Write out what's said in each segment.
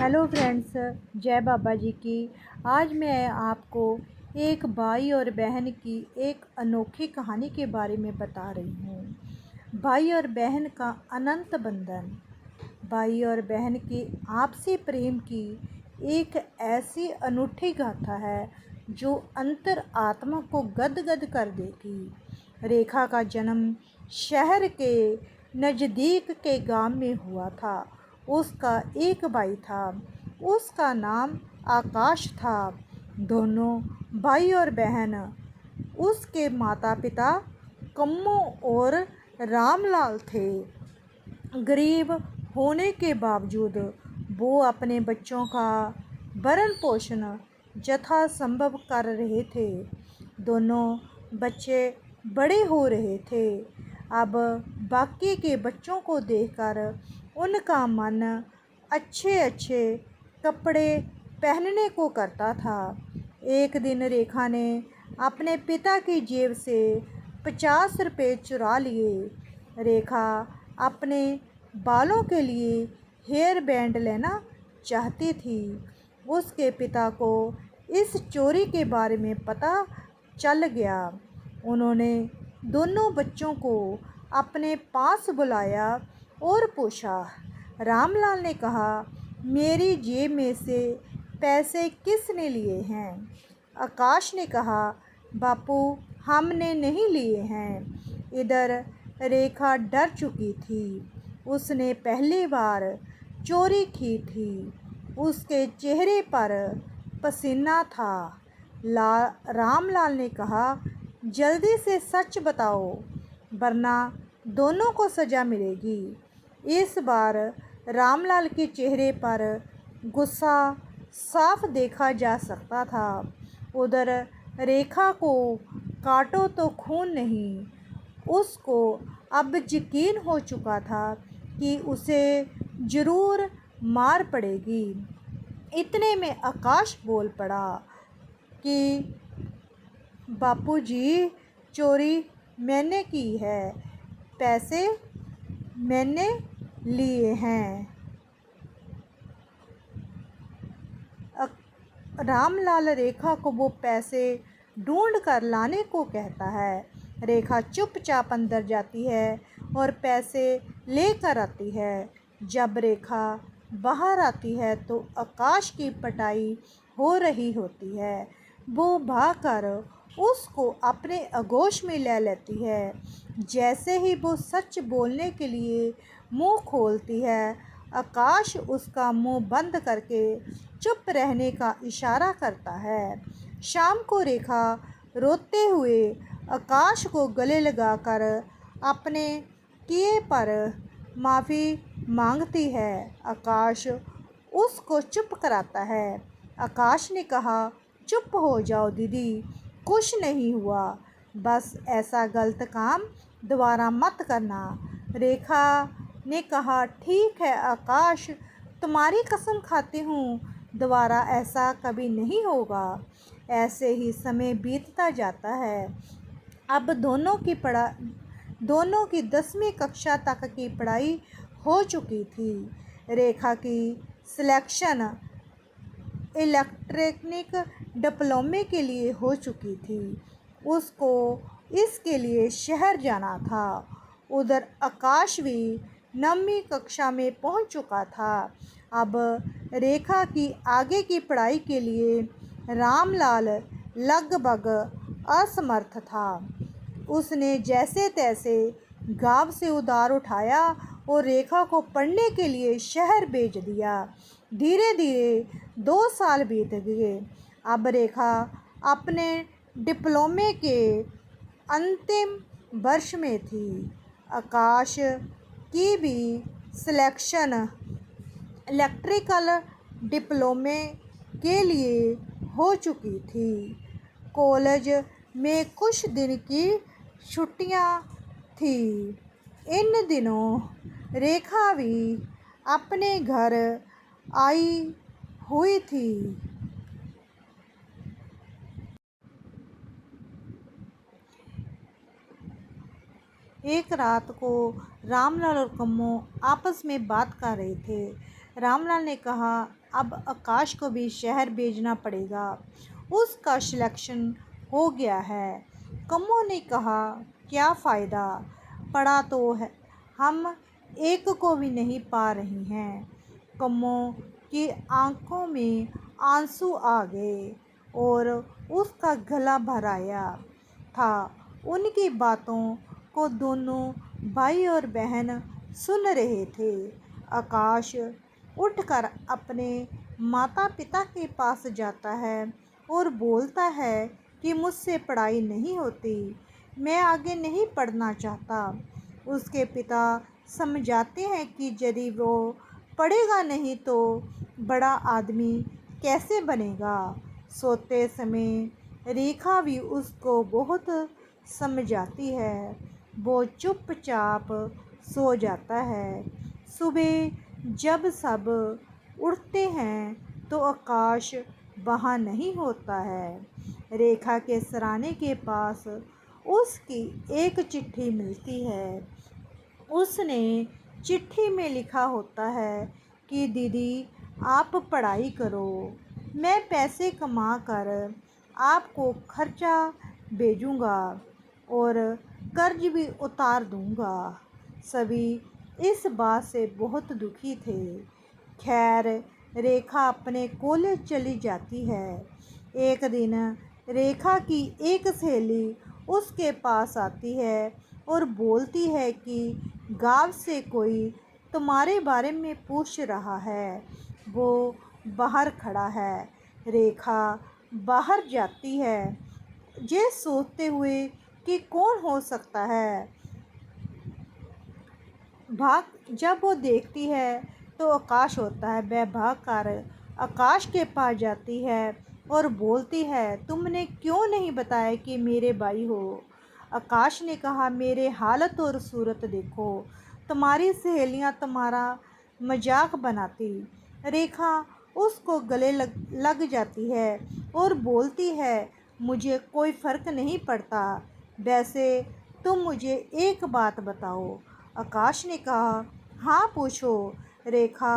Hello friends, जय बाबा जी की। आज मैं आपको एक भाई और बहन की एक अनोखी कहानी के बारे में बता रही हूँ। भाई और बहन का अनंत बंधन। भाई और बहन के आपसी प्रेम की एक ऐसी अनूठी गाथा है जो अंतर आत्मा को गदगद कर देगी। रेखा का जन्म शहर के नज़दीक के गांव में हुआ था। उसका एक भाई था, उसका नाम आकाश था। दोनों भाई और बहन उसके माता पिता कम्मो और रामलाल थे। गरीब होने के बावजूद वो अपने बच्चों का भरण पोषण यथासंभव कर रहे थे। दोनों बच्चे बड़े हो रहे थे। अब बाकी के बच्चों को देखकर उनका मन अच्छे अच्छे कपड़े पहनने को करता था। एक दिन रेखा ने अपने पिता की जेब से 50 रुपये चुरा लिए। रेखा अपने बालों के लिए हेयर बैंड लेना चाहती थी। उसके पिता को इस चोरी के बारे में पता चल गया। उन्होंने दोनों बच्चों को अपने पास बुलाया और पूछा। रामलाल ने कहा, मेरी जेब में से पैसे किसने लिए हैं? आकाश ने कहा, बापू, हमने नहीं लिए हैं। इधर रेखा डर चुकी थी। उसने पहली बार चोरी की थी। उसके चेहरे पर पसीना था। रामलाल ने कहा, जल्दी से सच बताओ वरना दोनों को सज़ा मिलेगी। इस बार रामलाल के चेहरे पर गुस्सा साफ देखा जा सकता था। उधर रेखा को काटो तो खून नहीं। उसको अब यकीन हो चुका था कि उसे ज़रूर मार पड़ेगी। इतने में आकाश बोल पड़ा कि बापूजी, चोरी मैंने की है, पैसे मैंने लिए हैं। रामलाल रेखा को वो पैसे ढूंढ कर लाने को कहता है। रेखा चुपचाप अंदर जाती है और पैसे लेकर आती है। जब रेखा बाहर आती है तो आकाश की पिटाई हो रही होती है। वो भागकर उसको अपने आगोश में ले लेती है। जैसे ही वो सच बोलने के लिए मुंह खोलती है, आकाश उसका मुंह बंद करके चुप रहने का इशारा करता है। शाम को रेखा रोते हुए आकाश को गले लगाकर अपने किए पर माफ़ी मांगती है। आकाश उसको चुप कराता है। आकाश ने कहा, चुप हो जाओ दीदी, कुछ नहीं हुआ, बस ऐसा गलत काम दोबारा मत करना। रेखा ने कहा, ठीक है आकाश, तुम्हारी कसम खाती हूँ दोबारा ऐसा कभी नहीं होगा। ऐसे ही समय बीतता जाता है। अब दोनों की 10वीं कक्षा तक की पढ़ाई हो चुकी थी। रेखा की सिलेक्शन इलेक्ट्रॉनिक डिप्लोमे के लिए हो चुकी थी। उसको इसके लिए शहर जाना था। उधर आकाश भी 9वीं कक्षा में पहुंच चुका था। अब रेखा की आगे की पढ़ाई के लिए रामलाल लगभग असमर्थ था। उसने जैसे तैसे गांव से उधार उठाया और रेखा को पढ़ने के लिए शहर भेज दिया। धीरे धीरे 2 साल बीत गए। अब रेखा अपने डिप्लोमे के अंतिम वर्ष में थी। आकाश की भी सिलेक्शन इलेक्ट्रिकल डिप्लोमे के लिए हो चुकी थी। कॉलेज में कुछ दिन की छुट्टियां थी। इन दिनों रेखा भी अपने घर आई हुई थी। एक रात को रामलाल और कम्मो आपस में बात कर रहे थे। रामलाल ने कहा, अब आकाश को भी शहर भेजना पड़ेगा, उसका सिलेक्शन हो गया है। कम्मो ने कहा, क्या फ़ायदा, पढ़ा तो है, हम एक को भी नहीं पा रही हैं। कम्मो की आंखों में आंसू आ गए और उसका गला भर आया था। उनकी बातों को दोनों भाई और बहन सुन रहे थे। आकाश उठकर अपने माता पिता के पास जाता है और बोलता है कि मुझसे पढ़ाई नहीं होती, मैं आगे नहीं पढ़ना चाहता। उसके पिता समझाते हैं कि यदि वो पढ़ेगा नहीं तो बड़ा आदमी कैसे बनेगा। सोते समय रेखा भी उसको बहुत समझाती है। वो चुपचाप सो जाता है। सुबह जब सब उठते हैं तो आकाश वहाँ नहीं होता है। रेखा के सराने के पास उसकी एक चिट्ठी मिलती है। उसने चिट्ठी में लिखा होता है कि दीदी आप पढ़ाई करो, मैं पैसे कमा कर आपको खर्चा भेजूंगा और कर्ज भी उतार दूंगा। सभी इस बात से बहुत दुखी थे। खैर, रेखा अपने कॉलेज चली जाती है। एक दिन रेखा की एक सहेली उसके पास आती है और बोलती है कि गांव से कोई तुम्हारे बारे में पूछ रहा है, वो बाहर खड़ा है। रेखा बाहर जाती है, ये सोचते हुए कि कौन हो सकता है। जब वो देखती है तो आकाश होता है। वह भाग कर आकाश के पास जाती है और बोलती है, तुमने क्यों नहीं बताया कि मेरे भाई हो। आकाश ने कहा, मेरे हालत और सूरत देखो, तुम्हारी सहेलियां तुम्हारा मजाक बनाती। रेखा उसको गले लग जाती है और बोलती है, मुझे कोई फ़र्क नहीं पड़ता। वैसे तुम मुझे एक बात बताओ। आकाश ने कहा, हाँ पूछो। रेखा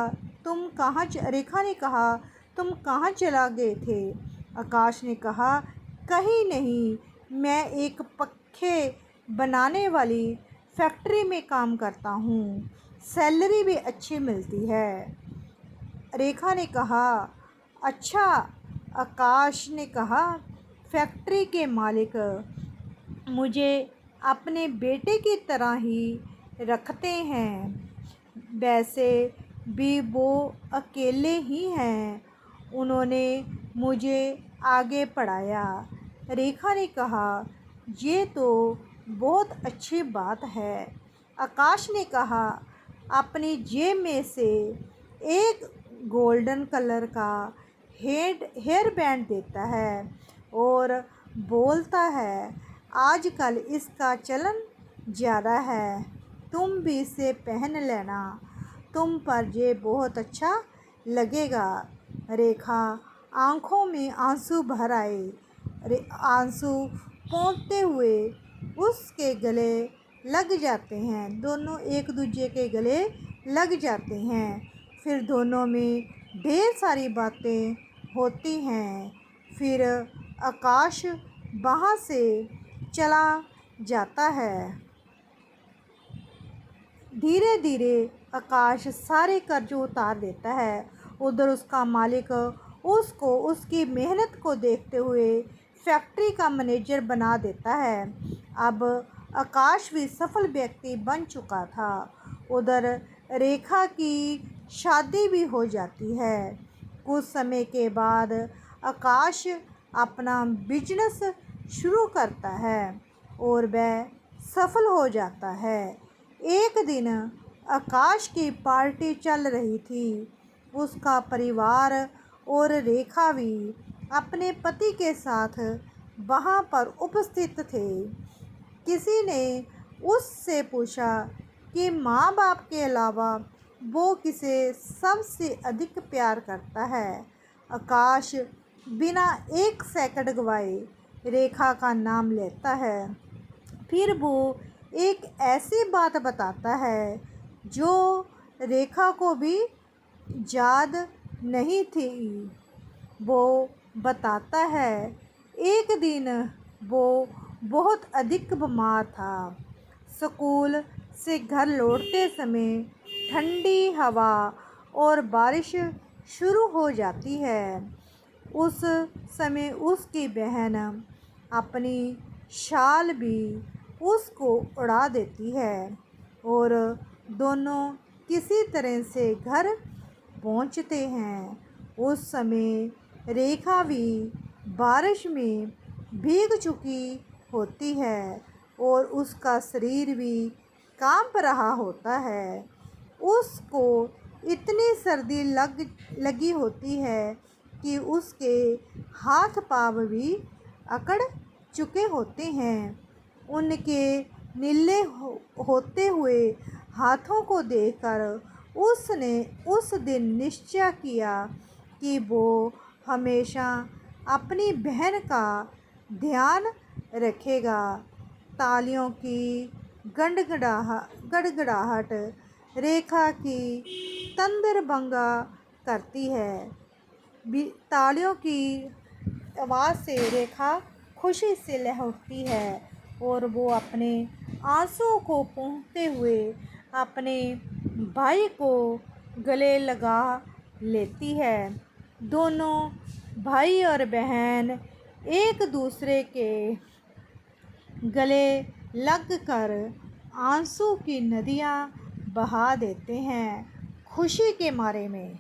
ने कहा, तुम कहाँ चला गए थे। आकाश ने कहा, कहीं नहीं, मैं एक पखे बनाने वाली फैक्ट्री में काम करता हूँ, सैलरी भी अच्छी मिलती है। रेखा ने कहा, अच्छा। आकाश ने कहा, फैक्ट्री के मालिक मुझे अपने बेटे की तरह ही रखते हैं। वैसे भी वो अकेले ही हैं, उन्होंने मुझे आगे पढ़ाया। रेखा ने कहा, ये तो बहुत अच्छी बात है। आकाश ने कहा, अपनी जेब में से एक गोल्डन कलर का हेयर बैंड देता है और बोलता है, आजकल इसका चलन ज़्यादा है, तुम भी इसे पहन लेना, तुम पर ये बहुत अच्छा लगेगा। रेखा आंखों में आंसू भर आए। आंसू पोंछते हुए उसके गले लग जाते हैं। दोनों एक दूसरे के गले लग जाते हैं। फिर दोनों में ढेर सारी बातें होती हैं। फिर आकाश वहाँ से चला जाता है। धीरे धीरे आकाश सारे कर्ज उतार देता है। उधर उसका मालिक उसको उसकी मेहनत को देखते हुए फैक्ट्री का मैनेजर बना देता है। अब आकाश भी सफल व्यक्ति बन चुका था। उधर रेखा की शादी भी हो जाती है। कुछ समय के बाद आकाश अपना बिजनेस शुरू करता है और वह सफल हो जाता है। एक दिन आकाश की पार्टी चल रही थी। उसका परिवार और रेखा भी अपने पति के साथ वहाँ पर उपस्थित थे। किसी ने उससे पूछा कि माँ बाप के अलावा वो किसे सबसे अधिक प्यार करता है। आकाश बिना एक सेकंड गवाए रेखा का नाम लेता है। फिर वो एक ऐसी बात बताता है जो रेखा को भी याद नहीं थी। वो बताता है, एक दिन वो बहुत अधिक बीमार था। स्कूल से घर लौटते समय ठंडी हवा और बारिश शुरू हो जाती है। उस समय उसकी बहन अपनी शाल भी उसको उड़ा देती है और दोनों किसी तरह से घर पहुंचते हैं। उस समय रेखा भी बारिश में भीग चुकी होती है और उसका शरीर भी कांप रहा होता है। उसको इतनी सर्दी लगी होती है कि उसके हाथ पाँव भी अकड़ चुके होते हैं। उनके नीले होते हुए हाथों को देखकर उसने उस दिन निश्चय किया कि वो हमेशा अपनी बहन का ध्यान रखेगा। तालियों की गड़गड़ाहट रेखा की तंद्रभंगा करती है। तालियों की आवाज़ से रेखा खुशी से लह उठती है और वो अपने आंसुओं को पोंछते हुए अपने भाई को गले लगा लेती है। दोनों भाई और बहन एक दूसरे के गले लगकर आंसू की नदियाँ बहा देते हैं। खुशी के मारे में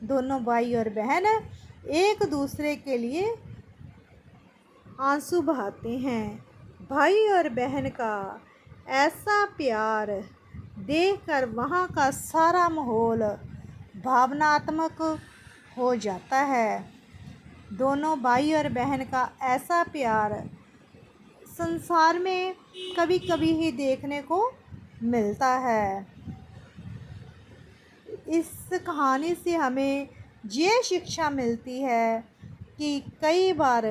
दोनों भाई और बहन एक दूसरे के लिए आंसू बहाते हैं। भाई और बहन का ऐसा प्यार देखकर वहाँ का सारा माहौल भावनात्मक हो जाता है। दोनों भाई और बहन का ऐसा प्यार संसार में कभी कभी ही देखने को मिलता है। इस कहानी से हमें ये शिक्षा मिलती है कि कई बार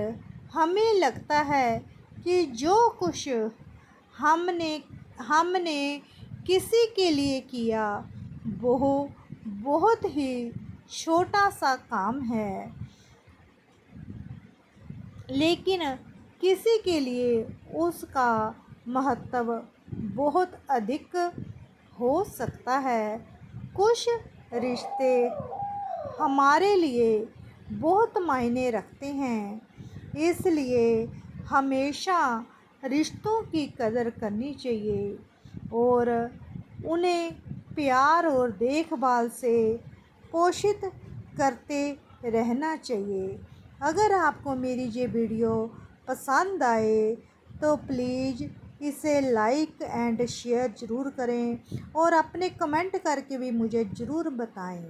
हमें लगता है कि जो कुछ हमने किसी के लिए किया वो बहुत ही छोटा सा काम है, लेकिन किसी के लिए उसका महत्व बहुत अधिक हो सकता है। कुछ रिश्ते हमारे लिए बहुत मायने रखते हैं, इसलिए हमेशा रिश्तों की कदर करनी चाहिए और उन्हें प्यार और देखभाल से पोषित करते रहना चाहिए। अगर आपको मेरी ये वीडियो पसंद आए तो प्लीज़ इसे लाइक एंड शेयर ज़रूर करें और अपने कमेंट करके भी मुझे ज़रूर बताएं।